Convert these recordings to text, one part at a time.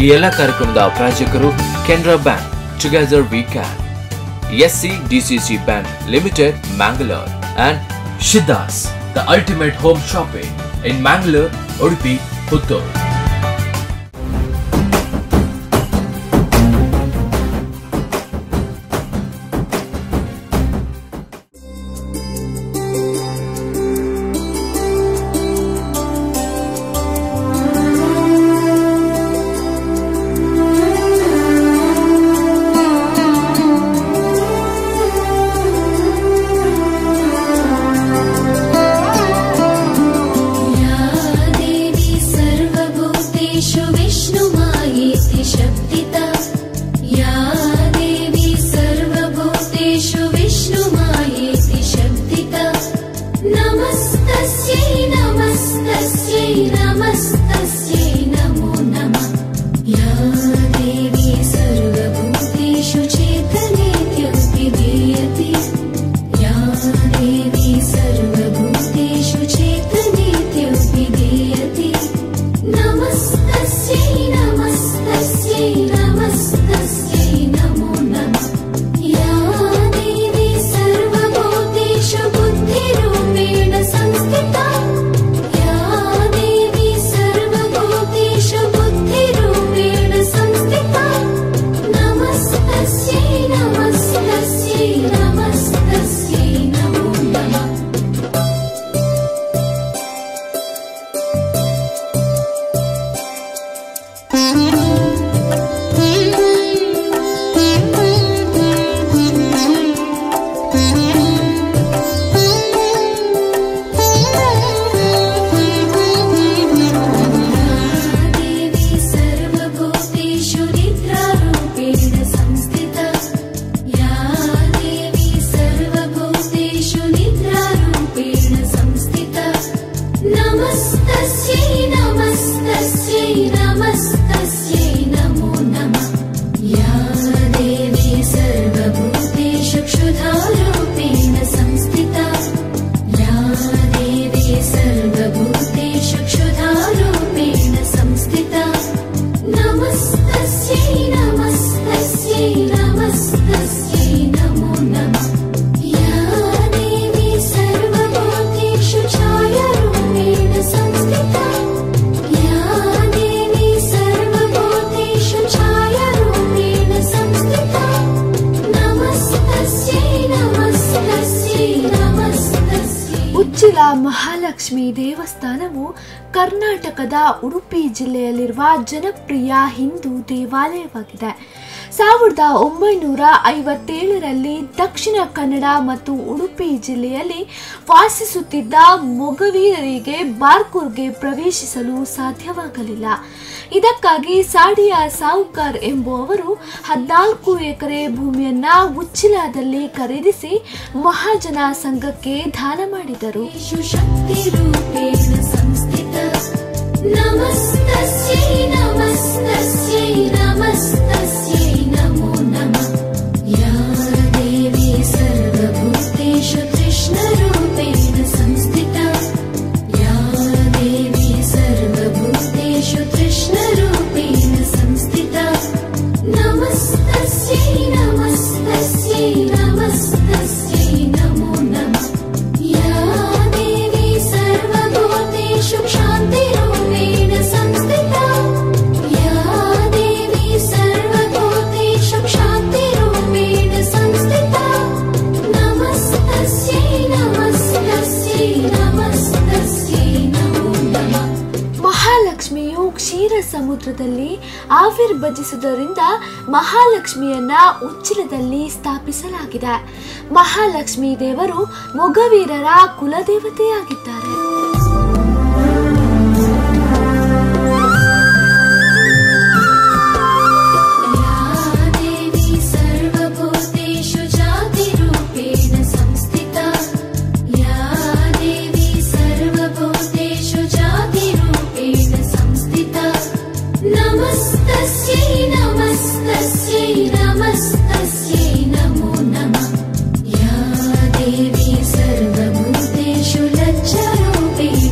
ಈ ಎಲ್ಲ ಕಾರ್ಯಕ್ರಮದ ಪ್ರಾಯೋಜಕರು Canara bank, together we can, SCDCC Bank Limited, Mangalore, and Shiddas, the ultimate home shopping in Mangalore, Udupi, Puttur. Mahalakshmi ದೇವಸ್ಥಾನವು ಕರ್ನಾಟಕದ ಉಡುಪಿ ಜಿಲ್ಲೆಯಲ್ಲಿರುವ ಜನಪ್ರಿಯ ಹಿಂದೂ ದೇವಾಲಯವಾಗಿದೆ. 1957ರಲ್ಲಿ ದಕ್ಷಿಣ ಕನ್ನಡ ಮತ್ತು ಉಡುಪಿ ಜಿಲ್ಲೆಯಲ್ಲಿ ವಾಸಿಸುತ್ತಿದ್ದ ಮೊಗವೀರರಿಗೆ ಬಾರ್ಕೂರ್ಗೆ ಪ್ರವೇಶಿಸಲು ಸಾಧ್ಯವಾಗಲಿಲ್ಲ. ಇದಕ್ಕಾಗಿ ಸಾಡಿಯಾ ಸಾವುಕಾರ್ ಎಂಬುವವರು 14 ಎಕರೆ ಭೂಮಿಯನ್ನ ಉಚ್ಚಿಲದಲ್ಲಿ ಖರೀದಿಸಿ ಮಹಾಜನ ಸಂಘಕ್ಕೆ ದಾನ ಮಾಡಿದರು. ಕ್ಷೀರ ಸಮುದ್ರದಲ್ಲಿ ಆವಿರ್ಭವಿಸುವುದರಿಂದ ಮಹಾಲಕ್ಷ್ಮಿಯನ್ನ ಉಚ್ಚಿಲದಲ್ಲಿ ಸ್ಥಾಪಿಸಲಾಗಿದೆ. ಮಹಾಲಕ್ಷ್ಮಿ ದೇವರು ಮೊಗವೀರರ ಕುಲದೇವತೆಯಾಗಿದ್ದಾರೆ. सर्वभूतेषु लज्जारूपेण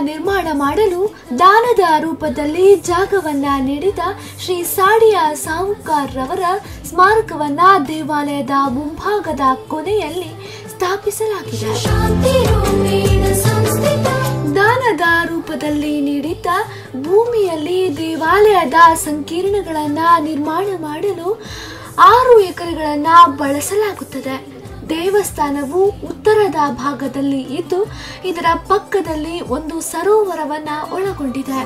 ನಿರ್ಮಾಣ ಮಾಡಲು ದಾನದ ರೂಪದಲ್ಲಿ ಜಾಗವನ್ನ ನೀಡಿದ ಶ್ರೀ ಸಾಡಿಯ ಸಾಹುಕಾರ್ ರವರ ಸ್ಮಾರಕವನ್ನ ದೇವಾಲಯದ ಮುಂಭಾಗದ ಕೊನೆಯಲ್ಲಿ ಸ್ಥಾಪಿಸಲಾಗಿದೆ. ದಾನದ ರೂಪದಲ್ಲಿ ನೀಡಿದ್ದ ಭೂಮಿಯಲ್ಲಿ ದೇವಾಲಯದ ಸಂಕೀರ್ಣಗಳನ್ನ ನಿರ್ಮಾಣ ಮಾಡಲು 6 ಎಕರೆಗಳನ್ನ ಬಳಸಲಾಗುತ್ತದೆ. ದೇವಸ್ಥಾನವು ಉತ್ತರದ ಭಾಗದಲ್ಲಿ ಇದ್ದು ಇದರ ಪಕ್ಕದಲ್ಲಿ ಒಂದು ಸರೋವರವನ್ನ ಒಳಗೊಂಡಿದೆ.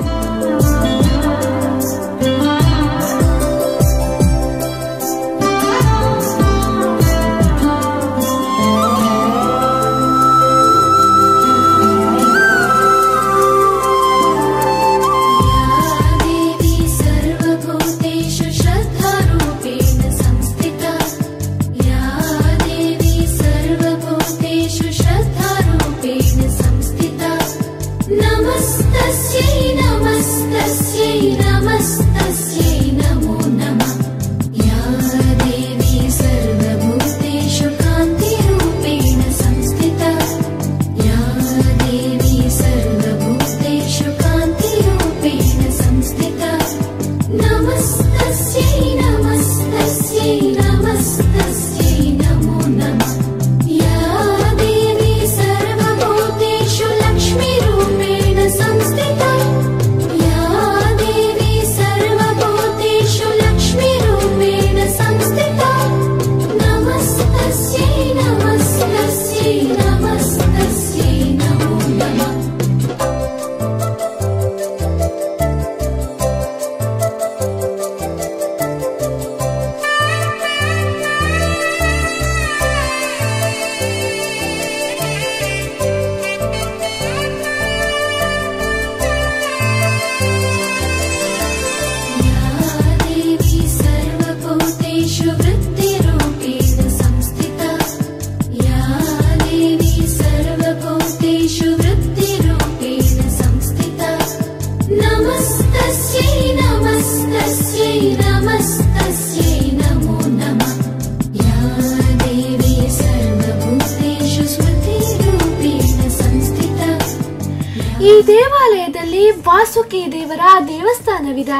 ಈ ದೇವಾಲಯದಲ್ಲಿ ವಾಸುಕಿ ದೇವರ ದೇವಸ್ಥಾನವಿದೆ.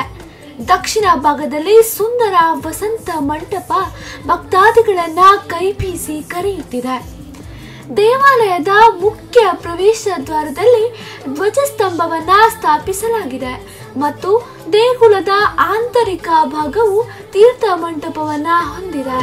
ದಕ್ಷಿಣ ಭಾಗದಲ್ಲಿ ಸುಂದರ ವಸಂತ ಮಂಟಪ ಭಕ್ತಾದಿಗಳನ್ನ ಕೈಬೀಸಿ ಕರೆಯುತ್ತಿದೆ. ದೇವಾಲಯದ ಮುಖ್ಯ ಪ್ರವೇಶ ದ್ವಾರದಲ್ಲಿ ಧ್ವಜಸ್ತಂಭವನ್ನ ಸ್ಥಾಪಿಸಲಾಗಿದೆ ಮತ್ತು ದೇಗುಲದ ಆಂತರಿಕ ಭಾಗವು ತೀರ್ಥ ಮಂಟಪವನ್ನ ಹೊಂದಿದೆ.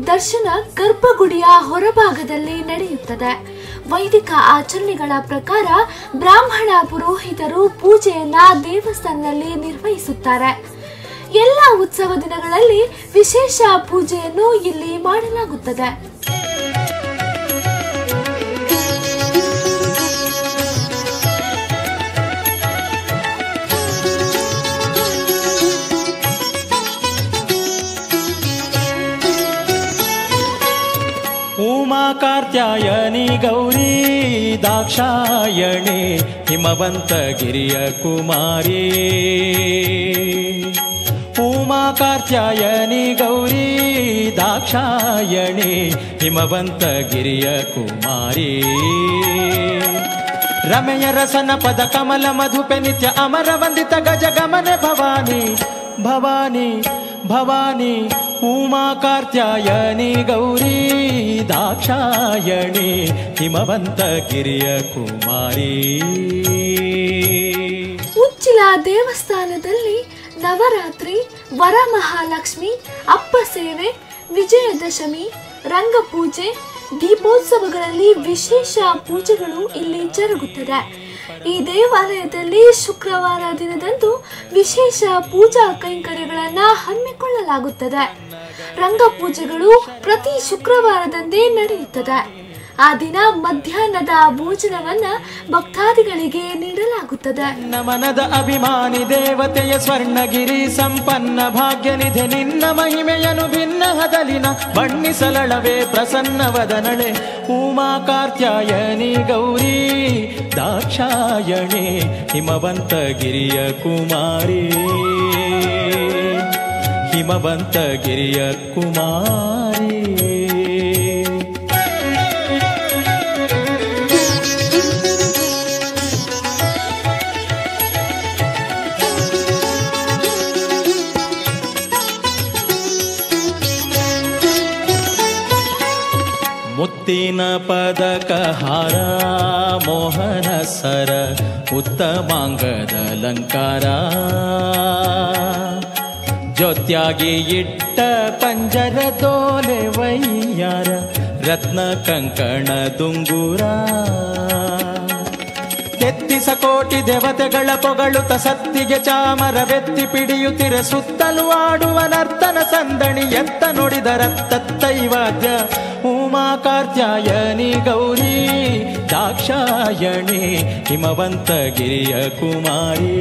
ದರ್ಶನ ಗರ್ಭಗುಡಿಯ ಹೊರಭಾಗದಲ್ಲಿ ನಡೆಯುತ್ತದೆ. ವೈದಿಕ ಆಚರಣೆಗಳ ಪ್ರಕಾರ ಬ್ರಾಹ್ಮಣ ಪುರೋಹಿತರು ಪೂಜೆಯನ್ನ ದೇವಸ್ಥಾನದಲ್ಲಿ ನಿರ್ವಹಿಸುತ್ತಾರೆ. ಎಲ್ಲ ಉತ್ಸವ ದಿನಗಳಲ್ಲಿ ವಿಶೇಷ ಪೂಜೆಯನ್ನು ಇಲ್ಲಿ ಮಾಡಲಾಗುತ್ತದೆ. उमा कार्त्यायनी गौरी दाक्षायणे हिमवन्तगिरिय कुमारी उमा कार्त्यायनी गौरी दाक्षायणे हिमवन्तगिरिय कुमारी रमय रसन पद कमल मधुपे नित्य अमर वंदित गज गमन भवानी भवानी भवानी ಉಮಾ ಕಾತ್ಯಾಯನಿ ಗೌರಿ ದಾಕ್ಷಾಯಣಿ ಹಿಮವಂತಗಿರಿಯ ಕುಮಾರಿ. ಉಚ್ಚಿಲ ದೇವಸ್ಥಾನದಲ್ಲಿ ನವರಾತ್ರಿ, ವರಮಹಾಲಕ್ಷ್ಮಿ, ಅಪ್ಪ ಸೇವೆ, ವಿಜಯದಶಮಿ, ರಂಗಪೂಜೆ, ದೀಪೋತ್ಸವಗಳಲ್ಲಿ ವಿಶೇಷ ಪೂಜೆಗಳು ಇಲ್ಲಿ ಜರುಗುತ್ತದೆ. ಈ ದೇವಾಲಯದಲ್ಲಿ ಶುಕ್ರವಾರ ದಿನದಂದು ವಿಶೇಷ ಪೂಜಾ ಕೈಂಕರ್ಯಗಳನ್ನು ಹಮ್ಮಿಕೊಳ್ಳಲಾಗುತ್ತದೆ. ರಂಗಪೂಜೆಗಳು ಪ್ರತಿ ಶುಕ್ರವಾರದಂದೇ ನಡೆಯುತ್ತದೆ. ಆ ದಿನ ಮಧ್ಯಾಹ್ನದ ಭೋಜನವನ್ನ ಭಕ್ತಾದಿಗಳಿಗೆ ನೀಡಲಾಗುತ್ತದೆ. ನಮನದ ಅಭಿಮಾನಿ ದೇವತೆಯ ಸ್ವರ್ಣಗಿರಿ ಸಂಪನ್ನ ಭಾಗ್ಯನಿಧೆ ನಿನ್ನ ಮಹಿಮೆಯನು ಭಿನ್ನ ಹದಲಿನ ಬಣ್ಣಿಸಲಳವೇ ಪ್ರಸನ್ನವದನಳೆ. ಉಮಾ ಕಾತ್ಯಾಯನಿ ಗೌರಿ ದಾಕ್ಷಾಯಣಿ ಹಿಮವಂತಗಿರಿಯ ಕುಮಾರಿ. ಹಿಮವಂತಗಿರಿಯ ಕುಮಾರಿ. ಮುತ್ತಿನ ಪದಕ ಹಾರ ಮೋಹನ ಸರ ಉತ್ತಮಾಂಗದ ಅಲಂಕಾರ. ಜೊತ್ಯಾಗಿ ಇಟ್ಟ ಪಂಜರ ತೋಲೆ ವೈಯಾರ ರತ್ನ ಕಂಕಣ ದುಂಗುರ. ತೆತ್ತಿಸ ಕೋಟಿ ದೇವತೆಗಳ ಪೊಗಳುತ ಸತ್ತಿಗೆ ಚಾಮರವೆತ್ತಿ ಪಿಡಿಯುತ್ತಿರ ಸುತ್ತಲೂ ಆಡುವ ನರ್ತನ ಸಂದಣಿ ಎತ್ತ ನುಡಿದರತ್ತೈವಾದ್ಯ. ಉಮಾ ಕಾತ್ಯಾಯನಿ ಗೌರಿ ದಾಕ್ಷಾಯಣಿ ಹಿಮವಂತಗಿರಿಯ ಕುಮಾರಿ.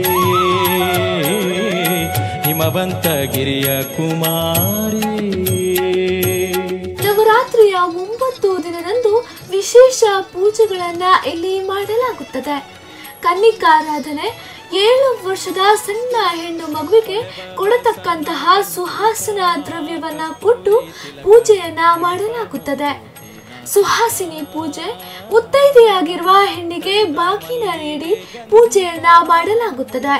ಹಿಮವಂತಗಿರಿಯ ಕುಮಾರಿ. ನವರಾತ್ರಿಯ 9 ದಿನದಂದು ವಿಶೇಷ ಪೂಜೆಗಳನ್ನ ಇಲ್ಲಿ ಮಾಡಲಾಗುತ್ತದೆ. ಕನ್ನಿಕಾರಾಧನೆ, 7 ವರ್ಷದ ಸಣ್ಣ ಹೆಣ್ಣು ಮಗುವಿಗೆ ಕೊಡತಕ್ಕಂತಹ ಸುಹಾಸನ ದ್ರವ್ಯವನ್ನ ಕೊಟ್ಟು ಪೂಜೆಯನ್ನ ಮಾಡಲಾಗುತ್ತದೆ. ಸುಹಾಸಿನಿ ಪೂಜೆ, ಮುತ್ತೈದೆಯಾಗಿರುವ ಹೆಣ್ಣಿಗೆ ಬಾಗಿನ ನೀಡಿ ಪೂಜೆಯನ್ನ ಮಾಡಲಾಗುತ್ತದೆ.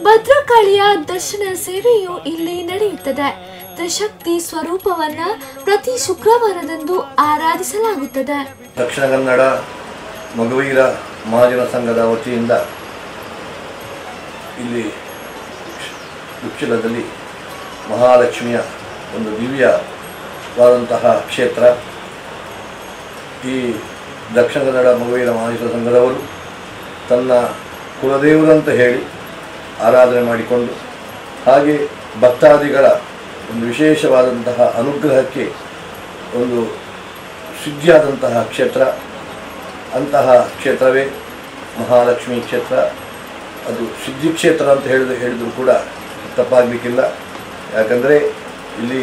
ಭದ್ರಕಾಳಿಯ ದರ್ಶನ ಸೇವೆಯು ಇಲ್ಲಿ ನಡೆಯುತ್ತದೆ. ತ್ರಿಶಕ್ತಿ ಸ್ವರೂಪವನ್ನ ಪ್ರತಿ ಶುಕ್ರವಾರದಂದು ಆರಾಧಿಸಲಾಗುತ್ತದೆ. ದಕ್ಷಿಣ ಕನ್ನಡ ಮಗುವೀರ ಮಹಾಜನ ಸಂಘದ ವತಿಯಿಂದ ಇಲ್ಲಿ ಉಚ್ಚಿಲದಲ್ಲಿ ಮಹಾಲಕ್ಷ್ಮಿಯ ಒಂದು ದಿವ್ಯವಾದಂತಹ ಕ್ಷೇತ್ರ. ಈ ದಕ್ಷಿಣ ಕನ್ನಡ ಮಗುವೀರ ಮಹಾಜನ ಸಂಘದವರು ತನ್ನ ಕುಲದೇವರಂತ ಹೇಳಿ ಆರಾಧನೆ ಮಾಡಿಕೊಂಡು ಹಾಗೆ ಭಕ್ತಾದಿಗಳ ಒಂದು ವಿಶೇಷವಾದಂತಹ ಅನುಗ್ರಹಕ್ಕೆ ಒಂದು ಸಿದ್ಧಿಯಾದಂತಹ ಕ್ಷೇತ್ರ. ಅಂತಹ ಕ್ಷೇತ್ರವೇ ಮಹಾಲಕ್ಷ್ಮಿ ಕ್ಷೇತ್ರ. ಅದು ಸಿದ್ಧಿ ಕ್ಷೇತ್ರ ಅಂತ ಹೇಳಿದರೂ ಕೂಡ ತಪ್ಪಾಗಲಿಕ್ಕಿಲ್ಲ. ಯಾಕಂದರೆ ಇಲ್ಲಿ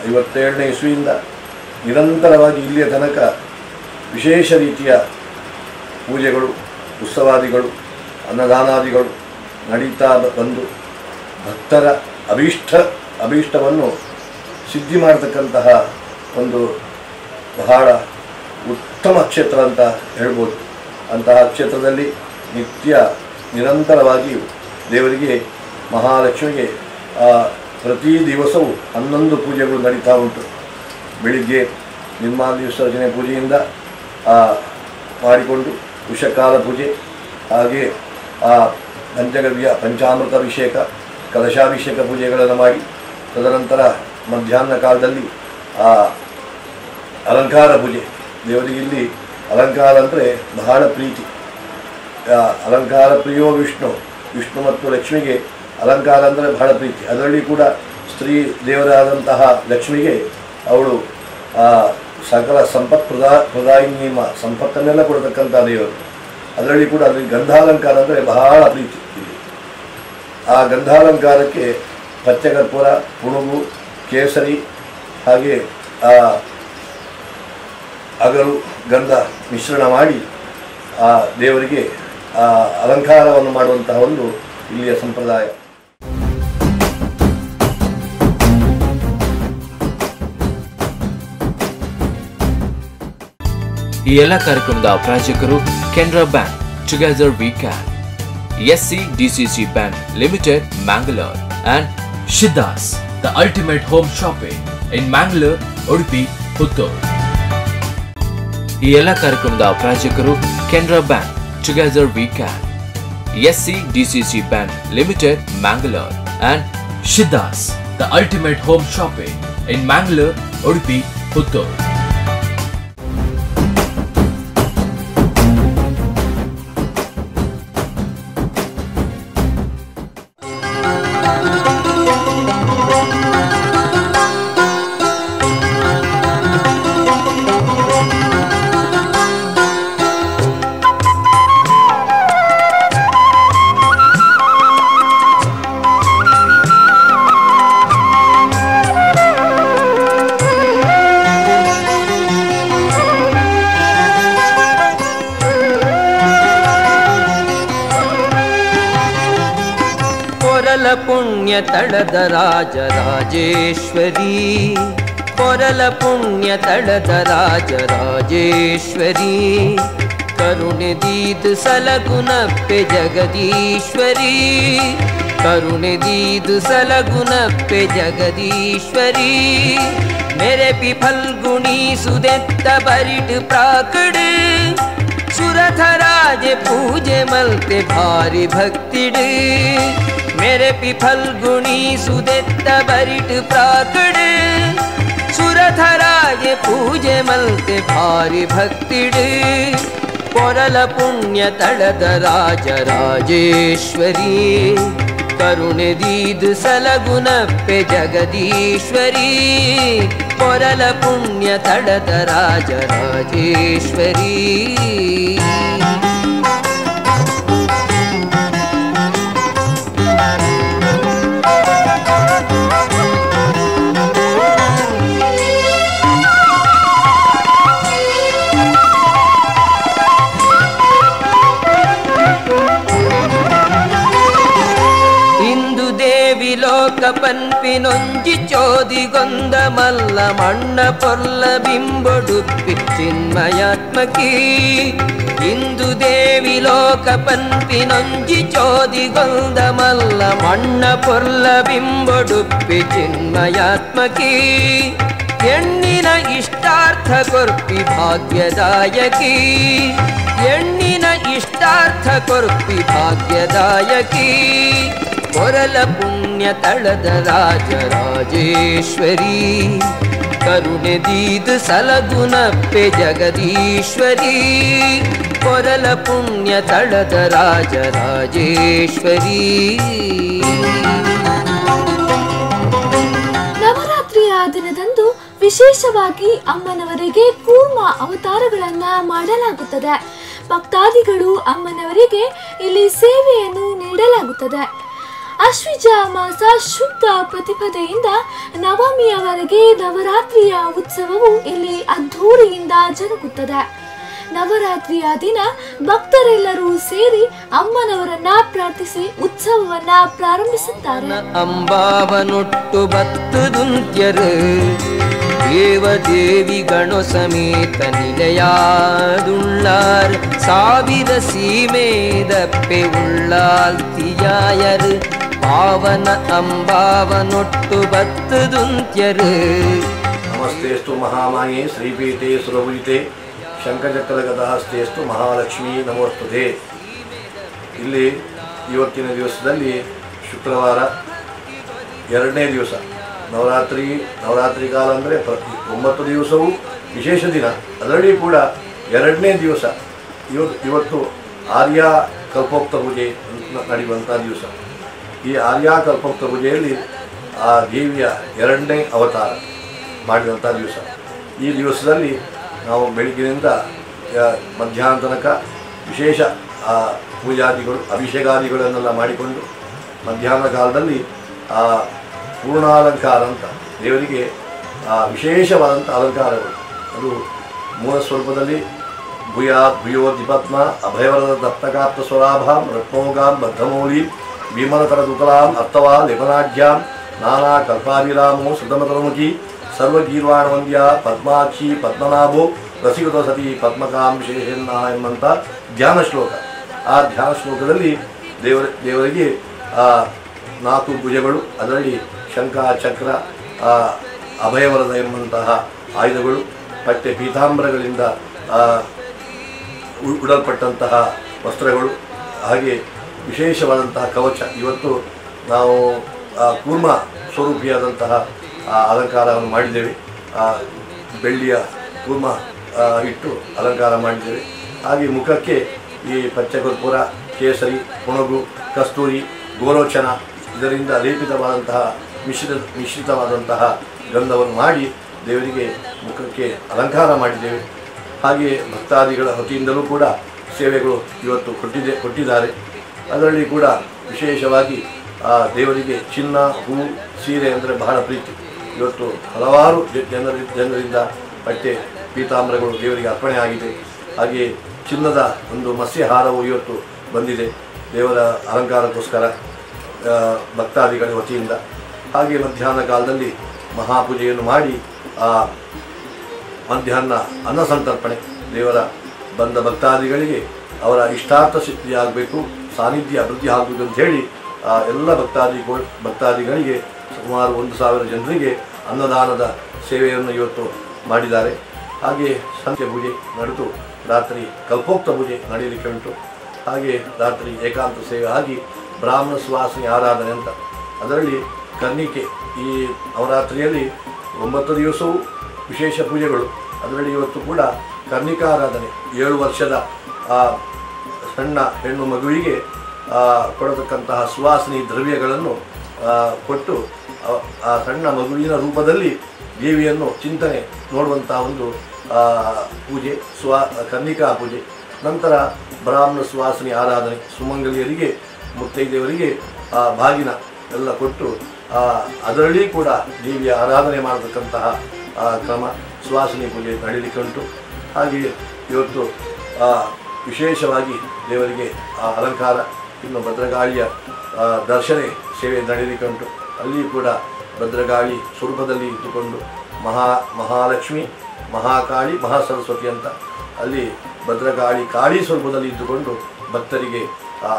57ನೇ ಇಸ್ವಿಯಿಂದ ನಿರಂತರವಾಗಿ ಇಲ್ಲಿಯ ತನಕ ವಿಶೇಷ ರೀತಿಯ ಪೂಜೆಗಳು, ಉತ್ಸವಾದಿಗಳು, ಅನ್ನದಾನಾದಿಗಳು ನಡೀತಾ ಬಂದು ಭಕ್ತರ ಅಭೀಷ್ಟವನ್ನು ಸಿದ್ಧಿ ಮಾಡತಕ್ಕಂತಹ ಒಂದು ಬಹಳ ಉತ್ತಮ ಕ್ಷೇತ್ರ ಅಂತ ಹೇಳ್ಬೋದು. ಅಂತಹ ಕ್ಷೇತ್ರದಲ್ಲಿ ನಿರಂತರವಾಗಿಯೂ ದೇವರಿಗೆ ಮಹಾಲಕ್ಷ್ಮಿಗೆ ಪ್ರತಿ ದಿವಸವೂ 11 ಪೂಜೆಗಳು ನಡೀತಾ ಉಂಟು. ಬೆಳಿಗ್ಗೆ ನಿರ್ಮಾಲ್ಯ ವಿಸರ್ಜನೆ ಪೂಜೆಯಿಂದ ಮಾಡಿಕೊಂಡು ಉಷಕಾಲ ಪೂಜೆ, ಹಾಗೆ ಪಂಚಗವ್ಯ ಪಂಚಾಮೃತ ಅಭಿಷೇಕ, ಕಲಶಾಭಿಷೇಕ ಪೂಜೆಗಳನ್ನು ಮಾಡಿ ತದನಂತರ ಮಧ್ಯಾಹ್ನ ಕಾಲದಲ್ಲಿ ಅಲಂಕಾರ ಪೂಜೆ. ದೇವರಿಗೆ ಇಲ್ಲಿ ಅಲಂಕಾರ ಅಂದರೆ ಬಹಳ ಪ್ರೀತಿ. ಅಲಂಕಾರ ಪ್ರಿಯೋ ವಿಷ್ಣು ಮತ್ತು ಲಕ್ಷ್ಮಿಗೆ ಅಲಂಕಾರ ಅಂದರೆ ಬಹಳ ಪ್ರೀತಿ. ಅದರಲ್ಲಿ ಕೂಡ ಸ್ತ್ರೀ ದೇವರಾದಂತಹ ಲಕ್ಷ್ಮಿಗೆ ಅವಳು ಸಕಲ ಪ್ರದಾಯಿನಿ ಸಂಪತ್ತನ್ನೆಲ್ಲ ಕೊಡತಕ್ಕಂಥ ದೇವರು. ಅದರಲ್ಲಿ ಕೂಡ ಅದರಲ್ಲಿ ಗಂಧಾಲಂಕಾರ ಅಂದರೆ ಬಹಳ ಪ್ರೀತಿ ಇಲ್ಲಿ. ಆ ಗಂಧಾಲಂಕಾರಕ್ಕೆ ಪಚ್ಚಕರ್ಪೂರ, ಪುಣುಗು, ಕೇಸರಿ, ಹಾಗೆ ಅಗರು, ಗಂಧ ಮಿಶ್ರಣ ಮಾಡಿ ಆ ದೇವರಿಗೆ ಅಲಂಕಾರವನ್ನು ಮಾಡುವಂತಹ ಒಂದು ಇಲ್ಲಿಯ ಸಂಪ್ರದಾಯ. ಈ ಎಲ್ಲ ಕಾರ್ಯಕ್ರಮದ ಪ್ರಾಯೋಜಕರು Canara bank, together we can, SC DCC Bank Limited, Mangalore, and Shidda's, the ultimate home shopping in Mangalore, Udupi, Puttur. ಈ ಎಲ್ಲ ಕಾರ್ಯಕ್ರಮದ ಪ್ರಾಯೋಜಕರು Canara bank, together we can, SCDCC Bank Limited, Mangalore, and Shidda's, the ultimate home shopping in Mangalore, Udupi, Puttur. ಪುಣ್ಯ ತಳದ ರಾಜರಾಜೇಶ್ವರಿ, ಕೊರಲ ಪುಣ್ಯ ತಳದ ರಾಜರಾಜೇಶ್ವರಿ, ಕರುಣೆ ದೀದು ಸಲಗುನಪ್ಪೆ ಜಗದೀಶ್ವರಿ, ಕರುಣೆ ದೀದು ಸಲಗುನಪ್ಪೆ ಜಗದೀಶ್ವರಿ, मेरे पी फल्गुनी सुदेत्त बरिट प्राकड़, सुरथराजे पूजे मलते भारी भक्तिड, मेरे पी फल्गुनी सुदेत्त बरिट प्राकड़, सुरथराजे पूजे मलते भारी भक्तिड, कोरल पुण्य तळद राजराजेश्वरी, करुणे दीद सलगुनप्पे जगदीश्वरी, कोरल पुण्य तळद राजराजेश्वरी. ಪನ್ಪಿನೊಂಜಿ ಚೋದಿಗೊಂದ ಮಲ್ಲ ಮಣ್ಣ ಪೊರ್ಲ ಬಿಂಬೊಡುಪ್ಪಿ ಚಿನ್ಮಯಾತ್ಮಕಿ, ಇಂದು ದೇವಿ ಲೋಕ ಪನ್ಪಿನೊಂಜಿ ಚೋದಿಗೊಂದ ಮಲ್ಲ ಮಣ್ಣ ಪೊರ್ಲ ಬಿಂಬೊಡುಪ್ಪಿ ಚಿನ್ಮಯಾತ್ಮಕಿ, ಹೆಣ್ಣಿನ ಇಷ್ಟಾರ್ಥ ಕೊರ್ಪಿ ಭಾಗ್ಯದಾಯಕಿ, ಹೆಣ್ಣಿನ ಇಷ್ಟಾರ್ಥ ಕೊರ್ಪಿ ಭಾಗ್ಯದಾಯಕಿ, ಕೊರಲ ಪುಣ್ಯ ತಳದ ರಾಜರಾಜೇಶ್ವರಿ, ಕರುಣೆ ದೀದು ಸಲಗುನಪ್ಪೆ ಜಗದೀಶ್ವರಿ, ಕೊರಲ ಪುಣ್ಯ ತಳದ ರಾಜರಾಜೇಶ್ವರಿ. ನವರಾತ್ರಿಯ ದಿನದಂದು ವಿಶೇಷವಾಗಿ ಅಮ್ಮನವರಿಗೆ ಕೂರ್ಮ ಅವತಾರಗಳನ್ನ ಮಾಡಲಾಗುತ್ತದೆ. ಭಕ್ತಾದಿಗಳು ಅಮ್ಮನವರಿಗೆ ಇಲ್ಲಿ ಸೇವೆಯನ್ನು ನೀಡಲಾಗುತ್ತದೆ. ಅಶ್ವಿಜ ಮಾಸ ಶುದ್ಧ ಪ್ರತಿಪದೆಯಿಂದ ನವಮಿಯವರೆಗೆ ನವರಾತ್ರಿಯ ಉತ್ಸವವು ಇಲ್ಲಿ ಅದ್ಧೂರಿಯಿಂದ ಜರುಗುತ್ತದೆ. ನವರಾತ್ರಿಯ ದಿನ ಭಕ್ತರೆಲ್ಲರೂ ಸೇರಿ ಅಮ್ಮನವರನ್ನ ಪ್ರಾರ್ಥಿಸಿ ಉತ್ಸವವನ್ನ ಪ್ರಾರಂಭಿಸುತ್ತಾರೆ. ಅಂಬಾವನೊಟ್ಟು ಬತ್ತು ದುಂತ್ಯರು ದೇವದೇವಿ ಗಣೋ ಸಮೇತ ನಿಲಯಾದುಳ್ಳಾರ್, ಸಾವಿರ ಸೀಮೇದಪ್ಪೆ ಉಳ್ಳಾಲ್ತಿಯಾಯರು, ಪಾವನ ಅಂಬಾವನೊಟ್ಟು ಬತ್ತು ದುಂತ್ಯರು. ನಮಸ್ತೆಸ್ತು ಮಹಾಮಾಯೇ ಶ್ರೀಪೀಠೆ ಸುರಪೂಜಿತೆ ಶಂಖಚಕ್ರಗದಾಸ್ತೆಸ್ತು ಮಹಾಲಕ್ಷ್ಮೀ ನಮೋಸ್ತುತೆ. ಇಲ್ಲಿ ಇವತ್ತಿನ ದಿವಸದಲ್ಲಿ ಶುಕ್ರವಾರ 2ನೇ ದಿವಸ ನವರಾತ್ರಿ ಕಾಲ ಅಂದರೆ 9 ದಿವಸವೂ ವಿಶೇಷ ದಿನ, ಅದರಲ್ಲಿ ಕೂಡ 2ನೇ ದಿವಸ ಇವತ್ತು ಆರ್ಯ ಕಲ್ಪೋಕ್ತ ಪೂಜೆ ನಡೆಯುವಂಥ ದಿವಸ. ಈ ಆರ್ಯ ಕಲ್ಪೋಕ್ತ ಪೂಜೆಯಲ್ಲಿ ಆ ದೇವಿಯ 2ನೇ ಅವತಾರ ಮಾಡಿದಂಥ ದಿವಸ. ಈ ದಿವಸದಲ್ಲಿ ನಾವು ಬೆಳಗ್ಗಿನಿಂದ ಮಧ್ಯಾಹ್ನ ತನಕ ವಿಶೇಷ ಪೂಜಾದಿಗಳು ಅಭಿಷೇಕಾದಿಗಳನ್ನೆಲ್ಲ ಮಾಡಿಕೊಂಡು ಮಧ್ಯಾಹ್ನ ಕಾಲದಲ್ಲಿ ಪೂರ್ಣಾಲಂಕಾರ ಅಂತ ದೇವರಿಗೆ ವಿಶೇಷವಾದಂಥ ಅಲಂಕಾರಗಳು, ಅದು ಮೂಲ ಸ್ವರೂಪದಲ್ಲಿ ಭೂಯೋ ದಿಪತ್ಮ ಅಭಯವರದ ದತ್ತಕಾಪ್ತ ಸ್ವರಾಭಾಂ ರತ್ನೋಗಾಂ ಬದ್ಧಮೌಲೀಂ ಭೀಮನತರ ದುಕಲಾಂ ಅರ್ಥವಾ ಲೇಪನಾಢ್ಯಾಂ ನಾನಾ ಕಲ್ಪಾಭಿರಾಮೋ ಸುಧಮತರಮುಖಿ ಸರ್ವಗೀರ್ವಾಣವಂದ್ಯ ಪದ್ಮಾಕ್ಷಿ ಪದ್ಮನಾಭೋ ರಸಿಕೃತ ಸತಿ ಪದ್ಮಕಾಂ ವಿಶೇಷನ್ನ ಎಂಬಂಥ ಧ್ಯಾನ ಶ್ಲೋಕ. ಆ ಧ್ಯಾನ ಶ್ಲೋಕದಲ್ಲಿ ದೇವರಿಗೆ 4 ಭುಜಗಳು, ಅದರಲ್ಲಿ ಶಂಖ ಚಕ್ರ ಅಭಯವರದ ಎಂಬಂತಹ ಆಯುಧಗಳು, ಪಟ್ಟೆ ಪೀತಾಂಬರಗಳಿಂದ ಉಡಲ್ಪಟ್ಟಂತಹ ವಸ್ತ್ರಗಳು, ಹಾಗೆ ವಿಶೇಷವಾದಂತಹ ಕವಚ. ಇವತ್ತು ನಾವು ಕೂರ್ಮ ಸ್ವರೂಪಿಯಾದಂತಹ ಅಲಂಕಾರವನ್ನು ಮಾಡಿದ್ದೇವೆ. ಬೆಳ್ಳಿಯ ಕೂರ್ಮ ಇಟ್ಟು ಅಲಂಕಾರ ಮಾಡಿದ್ದೇವೆ. ಹಾಗೆ ಮುಖಕ್ಕೆ ಈ ಪಚ್ಚಕರ್ಪೂರ, ಕೇಸರಿ, ಪುಣಗು, ಕಸ್ತೂರಿ, ಗೋರೋಚನ ಇದರಿಂದ ಲೇಪಿತವಾದಂತಹ ಮಿಶ್ರಿತವಾದಂತಹ ಗಂಧವನ್ನು ಮಾಡಿ ದೇವರಿಗೆ ಮುಖಕ್ಕೆ ಅಲಂಕಾರ ಮಾಡಿದ್ದೇವೆ. ಹಾಗೆ ಭಕ್ತಾದಿಗಳ ವತಿಯಿಂದಲೂ ಕೂಡ ಸೇವೆಗಳು ಇವತ್ತು ಕೊಟ್ಟಿದ್ದಾರೆ. ಅದರಲ್ಲಿ ಕೂಡ ವಿಶೇಷವಾಗಿ ದೇವರಿಗೆ ಚಿನ್ನ, ಹೂ, ಸೀರೆ ಅಂದರೆ ಬಹಳ ಪ್ರೀತಿ. ಇವತ್ತು ಹಲವಾರು ಜನರಿಂದ ಪಟ್ಟೆ ಪೀತಾಂಬರಗಳು ದೇವರಿಗೆ ಅರ್ಪಣೆ ಆಗಿದೆ. ಹಾಗೆ ಚಿನ್ನದ ಒಂದು ಮತ್ಸ್ಯ ಹಾರವು ಇವತ್ತು ಬಂದಿದೆ ದೇವರ ಅಲಂಕಾರಕ್ಕೋಸ್ಕರ ಭಕ್ತಾದಿಗಳ ವತಿಯಿಂದ. ಹಾಗೆ ಮಧ್ಯಾಹ್ನ ಕಾಲದಲ್ಲಿ ಮಹಾಪೂಜೆಯನ್ನು ಮಾಡಿ ಮಧ್ಯಾಹ್ನ ಅನ್ನ ಸಂತರ್ಪಣೆ, ದೇವರ ಬಂದ ಭಕ್ತಾದಿಗಳಿಗೆ ಅವರ ಇಷ್ಟಾರ್ಥ ಸಿದ್ಧಿಯಾಗಬೇಕು, ಸಾನ್ನಿಧ್ಯ ಅಭಿವೃದ್ಧಿ ಆಗಬೇಕು ಅಂತ ಹೇಳಿ ಎಲ್ಲ ಭಕ್ತಾದಿಗಳಿಗೆ ಸುಮಾರು 1000 ಜನರಿಗೆ ಅನ್ನದಾನದ ಸೇವೆಯನ್ನು ಇವತ್ತು ಮಾಡಿದ್ದಾರೆ. ಹಾಗೆ ಸಂಧ್ಯೆ ಪೂಜೆ ನಡೆದು ರಾತ್ರಿ ಕಲ್ಪೋಕ್ತ ಪೂಜೆ ನಡೆಯಲಿಕ್ಕೆ ಉಂಟು. ಹಾಗೆ ರಾತ್ರಿ ಏಕಾಂತ ಸೇವೆ ಆಗಿ ಬ್ರಾಹ್ಮಣ ಸುವಾಸನೆ ಆರಾಧನೆ ಅಂತ, ಅದರಲ್ಲಿ ಕರ್ಣಿಕೆ. ಈ ನವರಾತ್ರಿಯಲ್ಲಿ 9 ದಿವಸವೂ ವಿಶೇಷ ಪೂಜೆಗಳು. ಅದರಲ್ಲಿ ಇವತ್ತು ಕೂಡ ಕರ್ಣಿಕಾರಾಧನೆ, 7 ವರ್ಷದ ಸಣ್ಣ ಹೆಣ್ಣು ಮಗುವಿಗೆ ಕೊಡತಕ್ಕಂತಹ ಸುವಾಸನೆ ದ್ರವ್ಯಗಳನ್ನು ಕೊಟ್ಟು ಆ ಸಣ್ಣ ಮಗುವಿನ ರೂಪದಲ್ಲಿ ದೇವಿಯನ್ನು ಚಿಂತನೆ ನೋಡುವಂತಹ ಒಂದು ಪೂಜೆ, ಕರ್ಣಿಕಾ ಪೂಜೆ. ನಂತರ ಬ್ರಾಹ್ಮಣ ಸುವಾಸನೆ ಆರಾಧನೆ, ಸುಮಂಗಲಿಯರಿಗೆ ಮುತ್ತೈದೆಯವರಿಗೆ ಬಾಗಿನ ಎಲ್ಲ ಕೊಟ್ಟು ಅದರಲ್ಲಿ ಕೂಡ ದೇವಿಯ ಆರಾಧನೆ ಮಾಡತಕ್ಕಂತಹ ಕ್ರಮ, ಸುವಾಸನೆ ಪೂಜೆ ನಡೀಲಿಕ್ಕೆ ಉಂಟು. ಹಾಗೆಯೇ ಇವತ್ತು ವಿಶೇಷವಾಗಿ ದೇವರಿಗೆ ಅಲಂಕಾರ, ಇನ್ನು ಭದ್ರಕಾಳಿಯ ದರ್ಶನೆ ಸೇವೆ ನಡೀಲಿಕ್ಕೆ ಉಂಟು. ಅಲ್ಲಿಯೂ ಕೂಡ ಭದ್ರಕಾಳಿ ಸ್ವರೂಪದಲ್ಲಿ ಇದ್ದುಕೊಂಡು ಮಹಾಲಕ್ಷ್ಮಿ, ಮಹಾಕಾಳಿ, ಮಹಾಸರಸ್ವತಿ ಅಂತ ಅಲ್ಲಿ ಭದ್ರಕಾಳಿ ಕಾಳಿ ಸ್ವರೂಪದಲ್ಲಿ ಇದ್ದುಕೊಂಡು ಭಕ್ತರಿಗೆ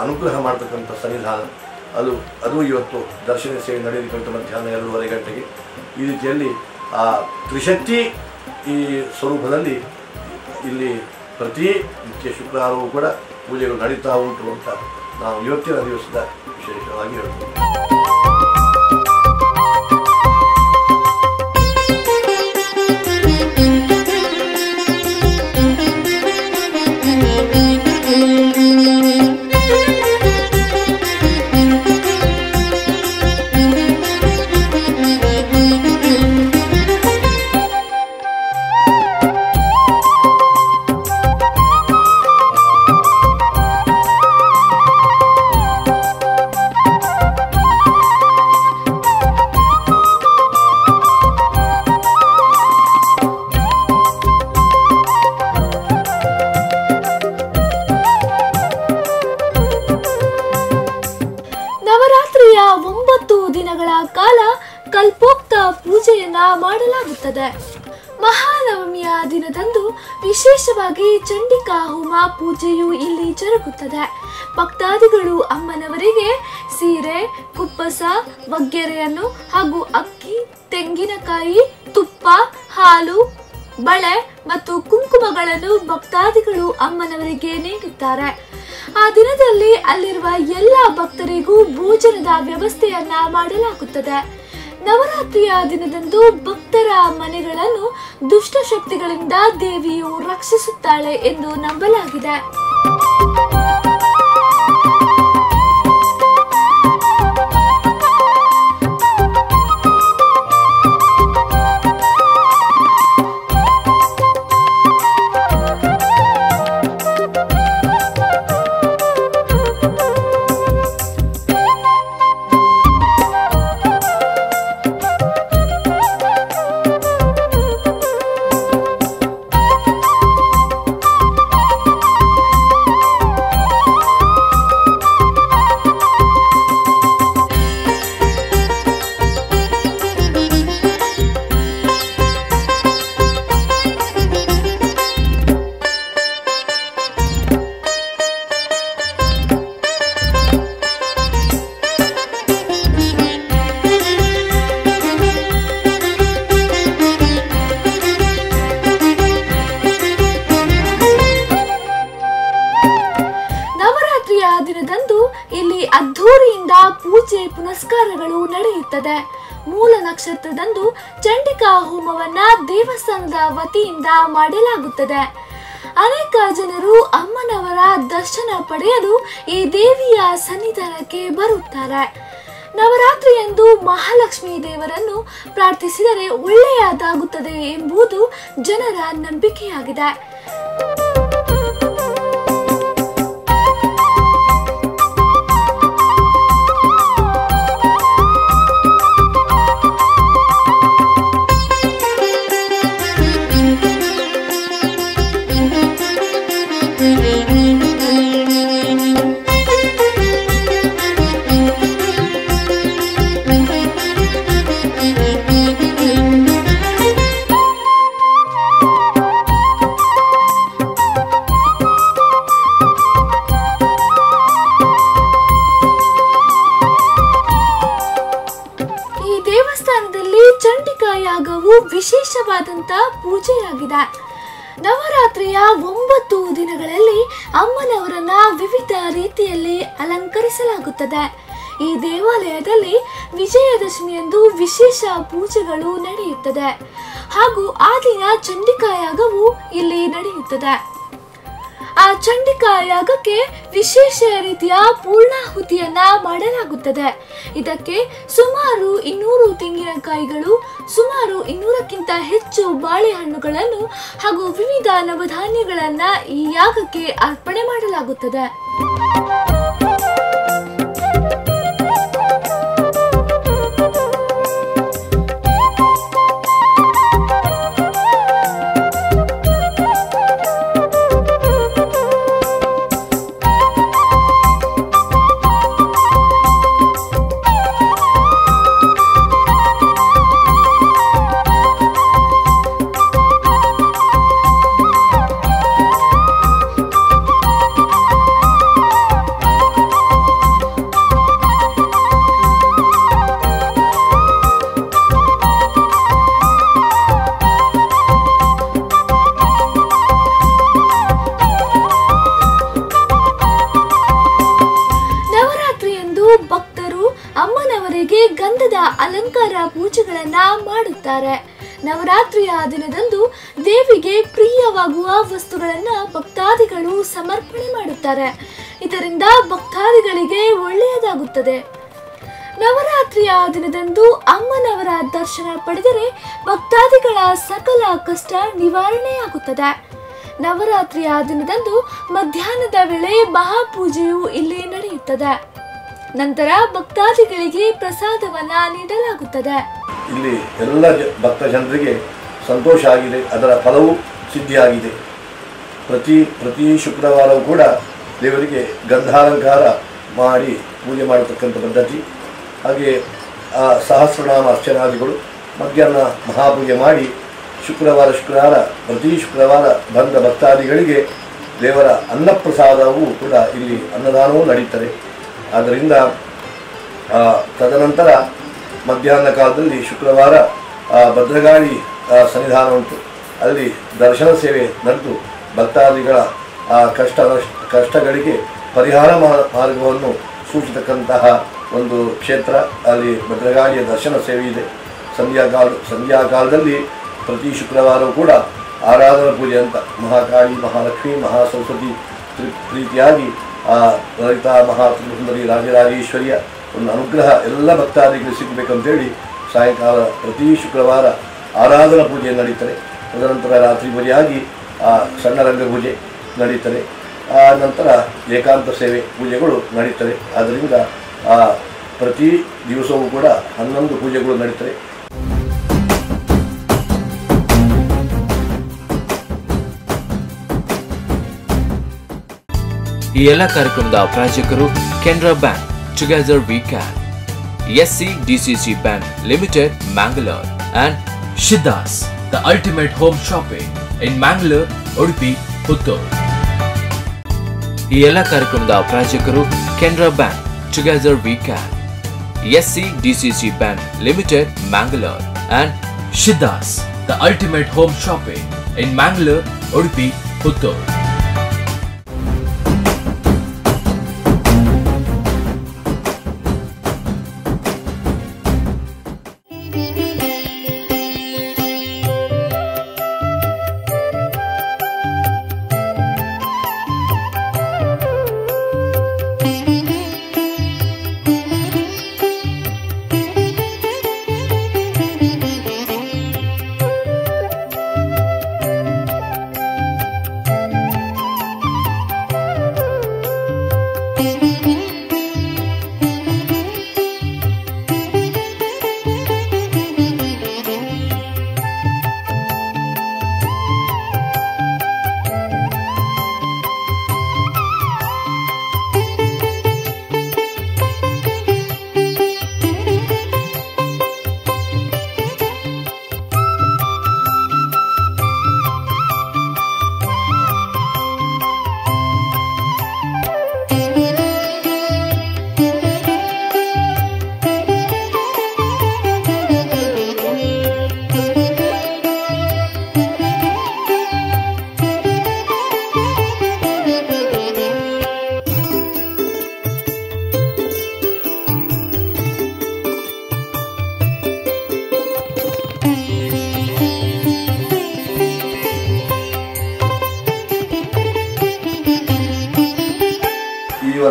ಅನುಗ್ರಹ ಮಾಡತಕ್ಕಂಥ ಸನ್ನಿಧಾನ ಅದು ಇವತ್ತು ದರ್ಶನ ಸೇವೆ ನಡೆಯಲಿಕ್ಕೆ ಉಂಟು ಮಧ್ಯಾಹ್ನ 2:30 ಗಂಟೆಗೆ. ಈ ರೀತಿಯಲ್ಲಿ ತ್ರಿಶಕ್ತಿ ಈ ಸ್ವರೂಪದಲ್ಲಿ ಇಲ್ಲಿ ಪ್ರತಿ ನಿತ್ಯ ಶುಕ್ರವಾರವೂ ಕೂಡ ಪೂಜೆಗಳು ನಡೀತಾ ಉಂಟು ಅಂತ ನಾವು ಇವತ್ತಿನ ದಿವಸದ ವಿಶೇಷವಾಗಿ ಹೇಳ್ತೀವಿ. ನವರಾತ್ರಿಯ 9 ದಿನಗಳ ಕಾಲ ಕಲ್ಪೋಕ್ತ ಪೂಜೆಯನ್ನ ಮಾಡಲಾಗುತ್ತದೆ. ಮಹಾನವಮಿಯ ದಿನದಂದು ವಿಶೇಷವಾಗಿ ಚಂಡಿಕಾ ಹೋಮ ಪೂಜೆಯು ಇಲ್ಲಿ ಜರುಗುತ್ತದೆ. ಭಕ್ತಾದಿಗಳು ಅಮ್ಮನವರಿಗೆ ಸೀರೆ, ಕುಪ್ಪಸ, ವಗ್ಗೆರೆಯನ್ನು ಹಾಗೂ ಅಕ್ಕಿ, ತೆಂಗಿನಕಾಯಿ, ತುಪ್ಪ, ಹಾಲು, ಬಳೆ ಮತ್ತು ಕುಂಕುಮಗಳನ್ನು ಭಕ್ತಾದಿಗಳು ಅಮ್ಮನವರಿಗೆ ನೀಡುತ್ತಾರೆ. ಆ ದಿನದಲ್ಲಿ ಅಲ್ಲಿರುವ ಎಲ್ಲ ಭಕ್ತರಿಗೂ ಭೋಜನದ ವ್ಯವಸ್ಥೆಯನ್ನ ಮಾಡಲಾಗುತ್ತದೆ. ನವರಾತ್ರಿಯ ದಿನದಂದು ಭಕ್ತರ ಮನೆಗಳನ್ನು ದುಷ್ಟಶಕ್ತಿಗಳಿಂದ ದೇವಿಯು ರಕ್ಷಿಸುತ್ತಾಳೆ ಎಂದು ನಂಬಲಾಗಿದೆ. ಪೂಜೆ ಪುನಸ್ಕಾರಗಳು ನಡೆಯುತ್ತದೆ. ಮೂಲ ನಕ್ಷತ್ರದಂದು ಚಂಡಿಕಾ ಹೋಮವನ್ನ ದೇವಸ್ಥಾನದ ವತಿಯಿಂದ ಮಾಡಲಾಗುತ್ತದೆ. ಅನೇಕ ಜನರು ಅಮ್ಮನವರ ದರ್ಶನ ಪಡೆಯಲು ಈ ದೇವಿಯ ಸನ್ನಿಧಾನಕ್ಕೆ ಬರುತ್ತಾರೆ. ನವರಾತ್ರಿಯಂದು ಮಹಾಲಕ್ಷ್ಮಿ ದೇವರನ್ನು ಪ್ರಾರ್ಥಿಸಿದರೆ ಒಳ್ಳೆಯದಾಗುತ್ತದೆ ಎಂಬುದು ಜನರ ನಂಬಿಕೆಯಾಗಿದೆ. ಚಂಡಿಕಾ ಯಾಗವು ವಿಶೇಷವಾದಂತ ಪೂಜೆಯಾಗಿದೆ. ನವರಾತ್ರಿಯ 9 ದಿನಗಳಲ್ಲಿ ಅಮ್ಮನವರನ್ನ ವಿವಿಧ ರೀತಿಯಲ್ಲಿ ಅಲಂಕರಿಸಲಾಗುತ್ತದೆ. ಈ ದೇವಾಲಯದಲ್ಲಿ ವಿಜಯದಶಮಿಯಂದು ವಿಶೇಷ ಪೂಜೆಗಳು ನಡೆಯುತ್ತದೆ ಹಾಗೂ ಆ ದಿನ ಚಂಡಿಕಾ ಯಾಗವು ಇಲ್ಲಿ ನಡೆಯುತ್ತದೆ. ಆ ಚಂಡಿಕಾ ಯಾಗಕ್ಕೆ ವಿಶೇಷ ರೀತಿಯ ಪೂರ್ಣಾಹುತಿಯನ್ನ ಮಾಡಲಾಗುತ್ತದೆ. ಇದಕ್ಕೆ ಸುಮಾರು 200 ತೆಂಗಿನಕಾಯಿಗಳು, ಸುಮಾರು 200ಕ್ಕಿಂತ ಹೆಚ್ಚು ಬಾಳೆಹಣ್ಣುಗಳನ್ನು ಹಾಗೂ ವಿವಿಧ ನವಧಾನ್ಯಗಳನ್ನ ಈ ಯಾಗಕ್ಕೆ ಅರ್ಪಣೆ ಮಾಡಲಾಗುತ್ತದೆ. ಭಕ್ತರು ಅಮ್ಮನವರಿಗೆ ಗಂಧದ ಅಲಂಕಾರ ಪೂಜೆಗಳನ್ನ ಮಾಡುತ್ತಾರೆ. ನವರಾತ್ರಿಯ ದಿನದಂದು ದೇವಿಗೆ ಪ್ರಿಯವಾಗುವ ವಸ್ತುಗಳನ್ನ ಭಕ್ತಾದಿಗಳು ಸಮರ್ಪಣೆ ಮಾಡುತ್ತಾರೆ. ಇದರಿಂದ ಭಕ್ತಾದಿಗಳಿಗೆ ಒಳ್ಳೆಯದಾಗುತ್ತದೆ. ನವರಾತ್ರಿಯ ದಿನದಂದು ಅಮ್ಮನವರ ದರ್ಶನ ಪಡೆದರೆ ಭಕ್ತಾದಿಗಳ ಸಕಲ ಕಷ್ಟ ನಿವಾರಣೆಯಾಗುತ್ತದೆ. ನವರಾತ್ರಿಯ ದಿನದಂದು ಮಧ್ಯಾಹ್ನದ ವೇಳೆ ಮಹಾಪೂಜೆಯು ಇಲ್ಲಿ ನಡೆಯುತ್ತದೆ. ನಂತರ ಭಕ್ತಾದಿಗಳಿಗೆ ಪ್ರಸಾದವನ್ನ ನೀಡಲಾಗುತ್ತದೆ. ಇಲ್ಲಿ ಎಲ್ಲ ಭಕ್ತ ಜನರಿಗೆ ಸಂತೋಷ ಆಗಿದೆ, ಅದರ ಫಲವೂ ಸಿದ್ಧಿಯಾಗಿದೆ. ಪ್ರತಿ ಶುಕ್ರವಾರವೂ ಕೂಡ ದೇವರಿಗೆ ಗಂಧಾಲಂಕಾರ ಮಾಡಿ ಪೂಜೆ ಮಾಡತಕ್ಕಂಥ ಪದ್ಧತಿ. ಹಾಗೆ ಸಹಸ್ರನಾಮ ಅರ್ಚನಾದಿಗಳು ಮಧ್ಯಾಹ್ನ ಮಹಾಪೂಜೆ ಮಾಡಿ ಪ್ರತಿ ಶುಕ್ರವಾರ ಬಂದ ಭಕ್ತಾದಿಗಳಿಗೆ ದೇವರ ಅನ್ನಪ್ರಸಾದವೂ ಕೂಡ ಇಲ್ಲಿ ಅನ್ನದಾನವೂ ನಡೀತದೆ. ಆದ್ದರಿಂದ ತದನಂತರ ಮಧ್ಯಾಹ್ನ ಕಾಲದಲ್ಲಿ ಶುಕ್ರವಾರ ಭದ್ರಗಾಳಿ ಸನ್ನಿಧಾನ ಉಂಟು. ಅಲ್ಲಿ ದರ್ಶನ ಸೇವೆ ನಡೆದು ಭಕ್ತಾದಿಗಳ ಕಷ್ಟಗಳಿಗೆ ಪರಿಹಾರ ಮಾರ್ಗವನ್ನು ಸೂಚಿಸತಕ್ಕಂತಹ ಒಂದು ಕ್ಷೇತ್ರ. ಅಲ್ಲಿ ಭದ್ರಗಾಳಿಯ ದರ್ಶನ ಸೇವೆ ಇದೆ. ಸಂಧ್ಯಾಕಾಲದಲ್ಲಿ ಪ್ರತಿ ಶುಕ್ರವಾರವೂ ಕೂಡ ಆರಾಧನಾ ಪೂಜೆ ಅಂತ ಮಹಾಕಾಳಿ, ಮಹಾಲಕ್ಷ್ಮಿ, ಮಹಾಸರಸ್ವತಿ ಪ್ರೀತಿಯಾಗಿ ಲಲಿತಾ ಮಹಾತ್ರಿಪುರಸುಂದರಿ ರಾಜರಾಜೇಶ್ವರಿಯ ಒಂದು ಅನುಗ್ರಹ ಎಲ್ಲ ಭಕ್ತಾದಿಗಳಿಗೆ ಸಿಗಬೇಕಂತೇಳಿ ಸಾಯಂಕಾಲ ಪ್ರತಿ ಶುಕ್ರವಾರ ಆರಾಧನಾ ಪೂಜೆ ನಡೀತಾರೆ. ತದನಂತರ ರಾತ್ರಿ ಪೂಜೆಯಾಗಿ ಸಣ್ಣ ರಂಗ ಪೂಜೆ ನಡೀತಾರೆ. ನಂತರ ಏಕಾಂತ ಸೇವೆ ಪೂಜೆಗಳು ನಡೀತವೆ. ಆದ್ದರಿಂದ ಪ್ರತಿ ದಿವಸವೂ ಕೂಡ 11 ಪೂಜೆಗಳು ನಡೀತವೆ. ಈ ಎಲ್ಲ ಕಾರ್ಯಕ್ರಮದ ಪ್ರಾಯೋಜಕರು Canara bank, together we can, SCDCC Bank Limited, Mangalore, and Shiddas, the ultimate home shopping in Mangalore, Udupi, Puttur. ಈ ಎಲ್ಲ ಕಾರ್ಯಕ್ರಮದ ಪ್ರಾಯೋಜಕರು Canara bank, together we can, SCDCC Bank Limited, Mangalore, and Shiddas, the ultimate home shopping in Mangalore, Udupi, Puttur.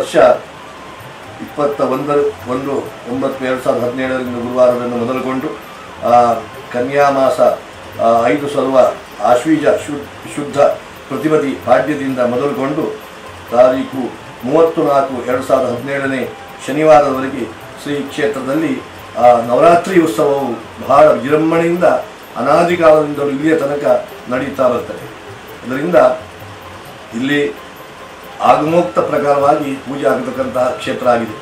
ವರ್ಷ 21/1/2017 ಗುರುವಾರವನ್ನು ಮೊದಲುಗೊಂಡು ಕನ್ಯಾ ಮಾಸ 5 ಸೊಲ್ವ ಆಶ್ವೀಜ ಶುದ್ಧ ಪ್ರತಿಪದಿ ಪಾಡ್ಯದಿಂದ ಮೊದಲುಗೊಂಡು ತಾರೀಕು 30/4/2017 ಶನಿವಾರದವರೆಗೆ ಶ್ರೀ ಕ್ಷೇತ್ರದಲ್ಲಿ ನವರಾತ್ರಿ ಉತ್ಸವವು ಬಹಳ ವಿಜೃಂಭಣೆಯಿಂದ ಅನಾದಿ ಕಾಲದಿಂದಲೂ ಇಲ್ಲಿಯ ತನಕ ನಡೀತಾ ಬರ್ತದೆ. ಇದರಿಂದ ಇಲ್ಲಿ ಆಗಮೋಕ್ತ ಪ್ರಕಾರವಾಗಿ ಪೂಜೆ ಆಗತಕ್ಕಂತಹ ಕ್ಷೇತ್ರ ಆಗಿದೆ.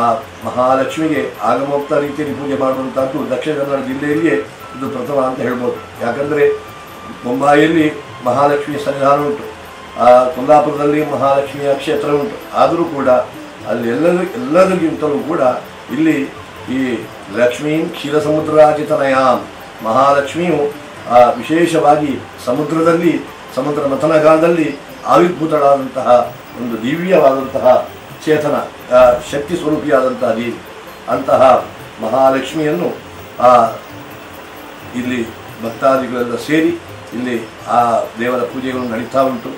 ಆ ಮಹಾಲಕ್ಷ್ಮಿಗೆ ಆಗಮೋಕ್ತ ರೀತಿಯಲ್ಲಿ ಪೂಜೆ ಮಾಡುವಂಥದ್ದು ದಕ್ಷಿಣ ಕನ್ನಡ ಜಿಲ್ಲೆಯಲ್ಲಿಯೇ ಇದು ಪ್ರಥಮ ಅಂತ ಹೇಳ್ಬೋದು. ಯಾಕಂದರೆ ಮುಂಬಾಯಿಯಲ್ಲಿ ಮಹಾಲಕ್ಷ್ಮಿಯ ಸನ್ನಿಧಾನ ಉಂಟು, ಕುಂದಾಪುರದಲ್ಲಿ ಮಹಾಲಕ್ಷ್ಮಿಯ ಕ್ಷೇತ್ರ ಉಂಟು. ಆದರೂ ಕೂಡ ಅಲ್ಲಿ ಎಲ್ಲದಕ್ಕಿಂತಲೂ ಕೂಡ ಇಲ್ಲಿ ಈ ಲಕ್ಷ್ಮೀ ಕ್ಷೀರ ಸಮುದ್ರಾಜಿತನಯಾಂ ಮಹಾಲಕ್ಷ್ಮಿಯು ವಿಶೇಷವಾಗಿ ಸಮುದ್ರ ಮಥನಗಾಲದಲ್ಲಿ ಆವಿರ್ಭೂತಳಾದಂತಹ ಒಂದು ದಿವ್ಯವಾದಂತಹ ಚೇತನ ಶಕ್ತಿ ಸ್ವರೂಪಿಯಾದಂತಹ ದೇವಿ. ಅಂತಹ ಮಹಾಲಕ್ಷ್ಮಿಯನ್ನು ಇಲ್ಲಿ ಭಕ್ತಾದಿಗಳೆಲ್ಲ ಸೇರಿ ಇಲ್ಲಿ ಆ ದೇವರ ಪೂಜೆಗಳು ನಡೀತಾ ಉಂಟು.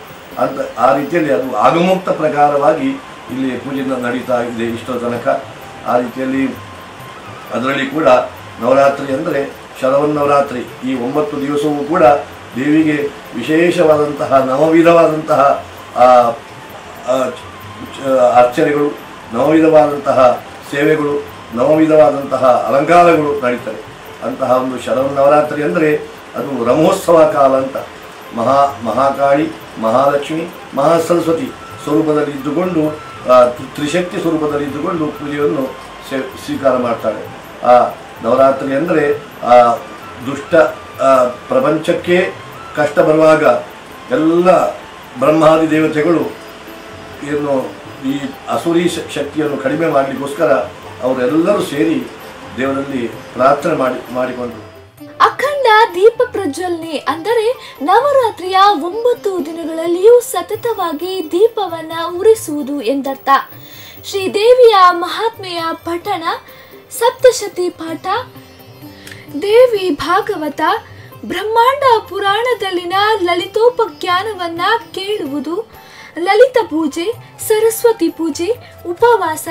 ಆ ರೀತಿಯಲ್ಲಿ ಅದು ಆಗಮೋಕ್ತ ಪ್ರಕಾರವಾಗಿ ಇಲ್ಲಿ ಪೂಜೆ ನಡೀತಾ ಇದೆ ಇಷ್ಟೋ ತನಕ. ಆ ರೀತಿಯಲ್ಲಿ ಅದರಲ್ಲಿ ಕೂಡ ನವರಾತ್ರಿ ಅಂದರೆ ಶರವನ್ನವರಾತ್ರಿ ಈ 9 ದಿವಸವೂ ಕೂಡ ದೇವಿಗೆ ವಿಶೇಷವಾದಂತಹ ನವವಿಧವಾದಂತಹ ಅರ್ಚನೆಗಳು, ನವವಿಧವಾದಂತಹ ಸೇವೆಗಳು, ನವವಿಧವಾದಂತಹ ಅಲಂಕಾರಗಳು ನಡೀತವೆ. ಅಂತಹ ಒಂದು ಶರವನ್ನವರಾತ್ರಿ ಅಂದರೆ ಅದು ರಮೋತ್ಸವ ಕಾಲ ಅಂತ. ಮಹಾಕಾಳಿ, ಮಹಾಲಕ್ಷ್ಮಿ, ಮಹಾಸರಸ್ವತಿ ಸ್ವರೂಪದಲ್ಲಿ ಇದ್ದುಕೊಂಡು ತ್ರಿಶಕ್ತಿ ಸ್ವರೂಪದಲ್ಲಿ ಇದ್ದುಕೊಂಡು ಪೂಜೆಯನ್ನು ಸ್ವೀಕಾರ ಮಾಡ್ತಾಳೆ. ಆ ನವರಾತ್ರಿ ಅಂದರೆ ದುಷ್ಟ ಪ್ರಪಂಚಕ್ಕೆ ಕಷ್ಟ ಬರುವಾಗ ಎಲ್ಲ ಬ್ರಹ್ಮಾದಿ ದೇವತೆಗಳು ಏನು ಈ ಅಸುರಿ ಶಕ್ತಿಯನ್ನು ಕಡಿಮೆ ಮಾಡಲಿಕ್ಕೋಸ್ಕರ ಅವರೆಲ್ಲರೂ ಸೇರಿ ದೇವರಲ್ಲಿ ಪ್ರಾರ್ಥನೆ ಮಾಡಿಕೊಂಡರು. ಅಖಂಡ ದೀಪ ಪ್ರಜ್ವಲನೆ ಅಂದರೆ ನವರಾತ್ರಿಯ 9 ದಿನಗಳಲ್ಲಿಯೂ ಸತತವಾಗಿ ದೀಪವನ್ನ ಉರಿಸುವುದು ಎಂದರ್ಥ. ಶ್ರೀದೇವಿಯ ಮಹಾತ್ಮೆಯ ಪಠಣ, ಸಪ್ತಶತಿ ಪಾಠ, ದೇವಿ ಭಾಗವತ, ಬ್ರಹ್ಮಾಂಡ ಪುರಾಣದಲ್ಲಿನ ಲಲಿತೋಪಖ್ಯಾನವನ್ನ ಕೇಳುವುದು, ಲಲಿತ ಪೂಜೆ, ಸರಸ್ವತಿ ಪೂಜೆ, ಉಪವಾಸ,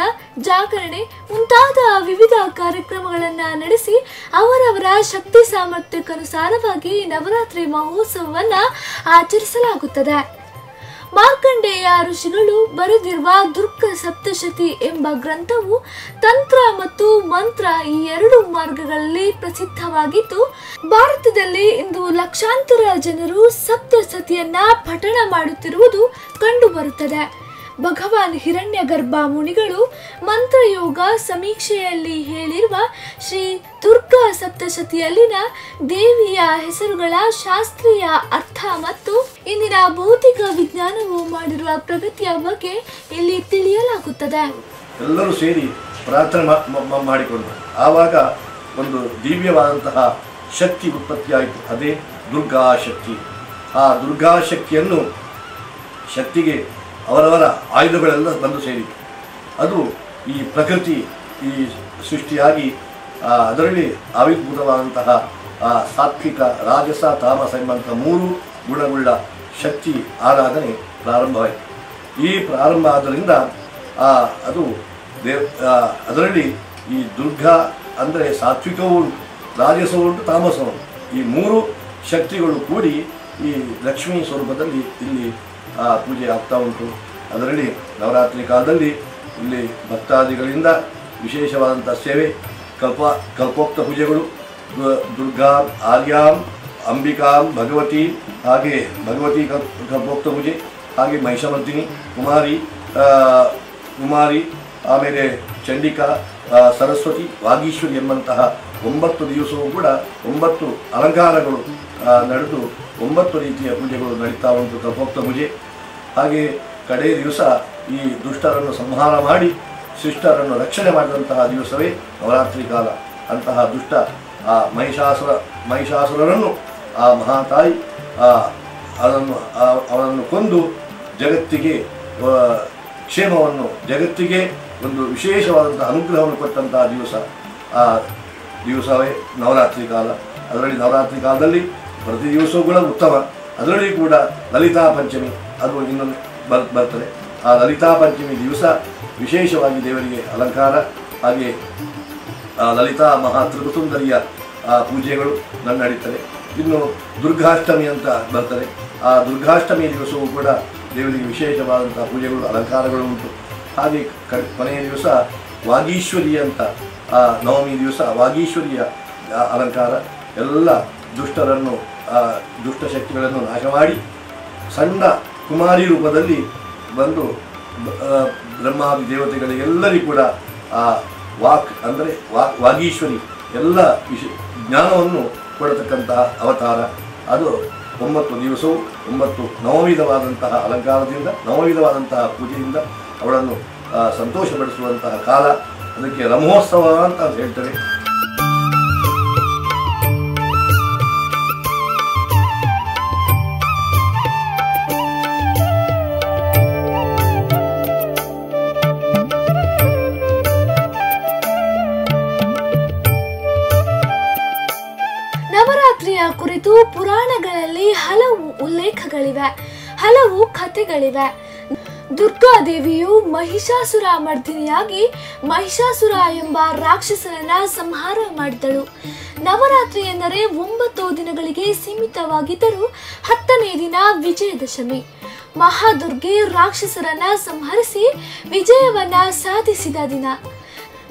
ಜಾಗರಣೆ ಮುಂತಾದ ವಿವಿಧ ಕಾರ್ಯಕ್ರಮಗಳನ್ನು ನಡೆಸಿ ಅವರವರ ಶಕ್ತಿ ಸಾಮರ್ಥ್ಯಕ್ಕನುಸಾರವಾಗಿ ನವರಾತ್ರಿ ಮಹೋತ್ಸವವನ್ನ ಆಚರಿಸಲಾಗುತ್ತದೆ. ಮಾರ್ಕಂಡೇಯ ಋಷಿಗಳು ಬರೆದಿರುವ ದುರ್ಗ ಸಪ್ತಶತಿ ಎಂಬ ಗ್ರಂಥವು ತಂತ್ರ ಮತ್ತು ಮಂತ್ರ ಈ 2 ಮಾರ್ಗಗಳಲ್ಲಿ ಪ್ರಸಿದ್ಧವಾಗಿದ್ದು, ಭಾರತದಲ್ಲಿ ಇಂದು ಲಕ್ಷಾಂತರ ಜನರು ಸಪ್ತಶತಿಯನ್ನ ಪಠಣ ಮಾಡುತ್ತಿರುವುದು ಕಂಡುಬರುತ್ತದೆ. ಭಗವಾನ್ ಹಿರಣ್ಯಗರ್ಭ ಮುನಿಗಳು ಮಂತ್ರಯೋಗ ಸಮೀಕ್ಷೆಯಲ್ಲಿ ಹೇಳಿರುವ ಶ್ರೀ ದುರ್ಗಾ ಸಪ್ತಶತಿಯಲ್ಲಿನ ದೇವಿಯ ಹೆಸರುಗಳ ಶಾಸ್ತ್ರೀಯ ಅರ್ಥ ಮತ್ತು ಇಂದಿನ ಭೌತಿಕ ವಿಜ್ಞಾನವು ಮಾಡಿರುವ ಪ್ರಗತಿಯ ಬಗ್ಗೆ ಇಲ್ಲಿ ತಿಳಿಯಲಾಗುತ್ತದೆ. ಎಲ್ಲರೂ ಸೇರಿ ಪ್ರಾರ್ಥನೆ ಮಾಡಿಕೊಂಡು ಆವಾಗ ಒಂದು ದಿವ್ಯವಾದಂತಹ ಶಕ್ತಿ ಉತ್ಪತ್ತಿಯಾಯಿತು. ಅದೇ ದುರ್ಗಾ ಶಕ್ತಿ. ಆ ದುರ್ಗಾ ಶಕ್ತಿಗೆ ಅವರವರ ಆಯುಧಗಳೆಲ್ಲ ಬಂದು ಸೇರಿತು. ಅದು ಈ ಪ್ರಕೃತಿ ಈ ಸೃಷ್ಟಿಯಾಗಿ ಅದರಲ್ಲಿ ಆವಿರ್ಭೂತವಾದಂತಹ ಸಾತ್ವಿಕ, ರಾಜಸ, ತಾಮಸ ಎಂಬಂಥ 3 ಗುಣವುಳ್ಳ ಶಕ್ತಿ ಆರಾಧನೆ ಪ್ರಾರಂಭವಾಯಿತು. ಈ ಪ್ರಾರಂಭ ಆದ್ದರಿಂದ ಅದು ಅದರಲ್ಲಿ ಈ ದುರ್ಗಾ ಅಂದರೆ ಸಾತ್ವಿಕವೂ ಉಂಟು, ರಾಜಸವೂ ಉಂಟು, ತಾಮಸವೂ ಉಂಟು. ಈ 3 ಶಕ್ತಿಗಳು ಕೂಡಿ ಈ ಲಕ್ಷ್ಮೀ ಸ್ವರೂಪದಲ್ಲಿ ಇಲ್ಲಿ ಪೂಜೆ ಆಗ್ತಾ ಉಂಟು. ಅದರಲ್ಲಿ ನವರಾತ್ರಿ ಕಾಲದಲ್ಲಿ ಇಲ್ಲಿ ಭಕ್ತಾದಿಗಳಿಂದ ವಿಶೇಷವಾದಂಥ ಸೇವೆ, ಕಲ್ಪೋಕ್ತ ಪೂಜೆಗಳು, ದುರ್ಗಾ, ಆರ್ಯಾಂ, ಅಂಬಿಕಾಂ, ಭಗವತಿ, ಹಾಗೆ ಭಗವತಿ ಕಲ್ಪೋಕ್ತ ಪೂಜೆ, ಹಾಗೆ ಮಹಿಷಮರ್ದಿನಿ, ಕುಮಾರಿ, ಆಮೇಲೆ ಚಂಡಿಕಾ, ಸರಸ್ವತಿ, ವಾಗೀಶ್ವರಿ ಎಂಬಂತಹ 9 ದಿವಸವೂ ಕೂಡ 9 ಅಲಂಕಾರಗಳು ನಡೆದು 9 ರೀತಿಯ ಪೂಜೆಗಳು ನಡೀತಾ ಉಂಟು. ಕಲ್ಪೋಕ್ತ ಪೂಜೆ. ಹಾಗೆ ಕಡೇ ದಿವಸ ಈ ದುಷ್ಟರನ್ನು ಸಂಹಾರ ಮಾಡಿ ಶಿಷ್ಟರನ್ನು ರಕ್ಷಣೆ ಮಾಡಿದಂತಹ ದಿವಸವೇ ನವರಾತ್ರಿ ಕಾಲ. ಅಂತಹ ದುಷ್ಟ ಮಹಿಷಾಸುರರನ್ನು ಆ ಮಹಾತಾಯಿ ಅವನನ್ನು ಕೊಂದು ಜಗತ್ತಿಗೆ ಕ್ಷೇಮವನ್ನು, ಜಗತ್ತಿಗೆ ಒಂದು ವಿಶೇಷವಾದಂತಹ ಅನುಗ್ರಹವನ್ನು ಕೊಟ್ಟಂತಹ ದಿವಸವೇ ನವರಾತ್ರಿ ಕಾಲ. ಅದರಲ್ಲಿ ನವರಾತ್ರಿ ಕಾಲದಲ್ಲಿ ಪ್ರತಿ ದಿವಸವೂ ಕೂಡ ಉತ್ತಮ. ಅದರಲ್ಲಿ ಕೂಡ ಲಲಿತಾ ಪಂಚಮಿ ಅದು ಇನ್ನೊಂದು ಬರ್ತದೆ. ಆ ಲಲಿತಾ ಪಂಚಮಿ ದಿವಸ ವಿಶೇಷವಾಗಿ ದೇವರಿಗೆ ಅಲಂಕಾರ, ಹಾಗೆ ಲಲಿತಾ ಮಹಾ ತ್ರಿಪುಸುಂದರಿಯ ಪೂಜೆಗಳು ನಡೀತದೆ. ಇನ್ನು ದುರ್ಗಾಷ್ಟಮಿ ಅಂತ ಬರ್ತದೆ. ಆ ದುರ್ಗಾಷ್ಟಮಿ ದಿವಸವೂ ಕೂಡ ದೇವರಿಗೆ ವಿಶೇಷವಾದಂಥ ಪೂಜೆಗಳು, ಅಲಂಕಾರಗಳು ಉಂಟು. ಹಾಗೆ ಕೊನೆಯ ದಿವಸ ವಾಗೀಶ್ವರಿ ಅಂತ, ನವಮಿ ದಿವಸ ವಾಗೀಶ್ವರಿಯ ಅಲಂಕಾರ. ಎಲ್ಲ ದುಷ್ಟರನ್ನು, ದುಷ್ಟಶಕ್ತಿಗಳನ್ನು ನಾಶ ಮಾಡಿ ಸಣ್ಣ ಕುಮಾರಿ ರೂಪದಲ್ಲಿ ಬಂದು ಬ್ರಹ್ಮಾದಿ ದೇವತೆಗಳಿಗೆಲ್ಲರಿಗೂ ಕೂಡ ಆ ವಾಕ್ ಅಂದರೆ ವಾಗೀಶ್ವರಿ ಎಲ್ಲ ಜ್ಞಾನವನ್ನು ಕೊಡತಕ್ಕಂತಹ ಅವತಾರ. ಅದು 9 ದಿವಸವೂ 9 ನವವಿಧವಾದಂತಹ ಅಲಂಕಾರದಿಂದ, ನವವಿಧವಾದಂತಹ ಪೂಜೆಯಿಂದ ಅವಳನ್ನು ಸಂತೋಷಪಡಿಸುವಂತಹ ಕಾಲ. ಅದಕ್ಕೆ ರಮೋತ್ಸವ ಅಂತ ಹೇಳ್ತಾರೆ. ನವರಾತ್ರಿಯ ಕುರಿತು ಪುರಾಣಗಳಲ್ಲಿ ಹಲವು ಉಲ್ಲೇಖಗಳಿವೆ, ಹಲವು ಕಥೆಗಳಿವೆ. ದುರ್ಗಾದೇವಿಯು ಮಹಿಷಾಸುರ ಮರ್ದಿನಿಯಾಗಿ ಮಹಿಷಾಸುರ ಎಂಬ ರಾಕ್ಷಸನನ್ನ ಸಂಹಾರ ಮಾಡಿದಳು. ನವರಾತ್ರಿ ಎಂದರೆ 9 ದಿನಗಳಿಗೆ ಸೀಮಿತವಾಗಿದ್ದರೂ 10ನೇ ದಿನ ವಿಜಯದಶಮಿ. ಮಹಾದುರ್ಗೆ ರಾಕ್ಷಸರನ್ನ ಸಂಹರಿಸಿ ವಿಜಯವನ್ನ ಸಾಧಿಸಿದ ದಿನ.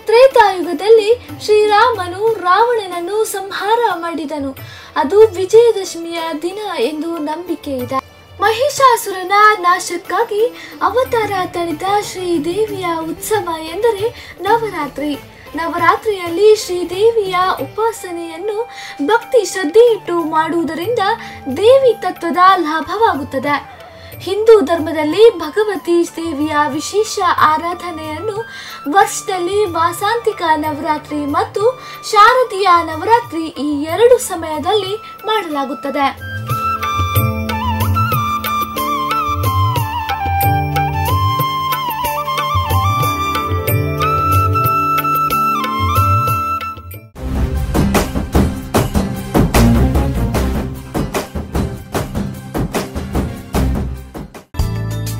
ತ್ರೇತಾಯುಗದಲ್ಲಿ ಶ್ರೀರಾಮನು ರಾವಣನನ್ನು ಸಂಹಾರ ಮಾಡಿದನು. ಅದು ವಿಜಯದಶಮಿಯ ದಿನ ಎಂದು ನಂಬಿಕೆ ಇದೆ. ಮಹಿಷಾಸುರನ ನಾಶಕ್ಕಾಗಿ ಅವತಾರ ತಳೆದ ಶ್ರೀದೇವಿಯ ಉತ್ಸವ ಎಂದರೆ ನವರಾತ್ರಿ. ನವರಾತ್ರಿಯಲ್ಲಿ ಶ್ರೀದೇವಿಯ ಉಪಾಸನೆಯನ್ನು ಭಕ್ತಿ ಶ್ರದ್ಧೆಯಿಟ್ಟು ಮಾಡುವುದರಿಂದ ದೇವಿ ತತ್ವದ ಲಾಭವಾಗುತ್ತದೆ. ಹಿಂದೂ ಧರ್ಮದಲ್ಲಿ ಭಗವತಿ ದೇವಿಯ ವಿಶೇಷ ಆರಾಧನೆಯನ್ನು ವರ್ಷದಲ್ಲಿ ವಾಸಾಂತಿಕ ನವರಾತ್ರಿ ಮತ್ತು ಶಾರದೀಯ ನವರಾತ್ರಿ ಈ 2 ಸಮಯದಲ್ಲಿ ಮಾಡಲಾಗುತ್ತದೆ.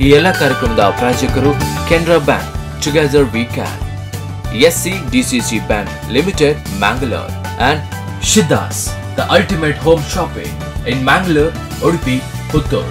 ಈ ಎಲ್ಲ ಕಾರ್ಯಕ್ರಮದ ಪ್ರಾಯೋಜಕರು Canara bank, together we can, SCDCC Bank Limited, Mangalore, and Shiddas, the ultimate home shopping in Mangalore, Udupi, Puttur.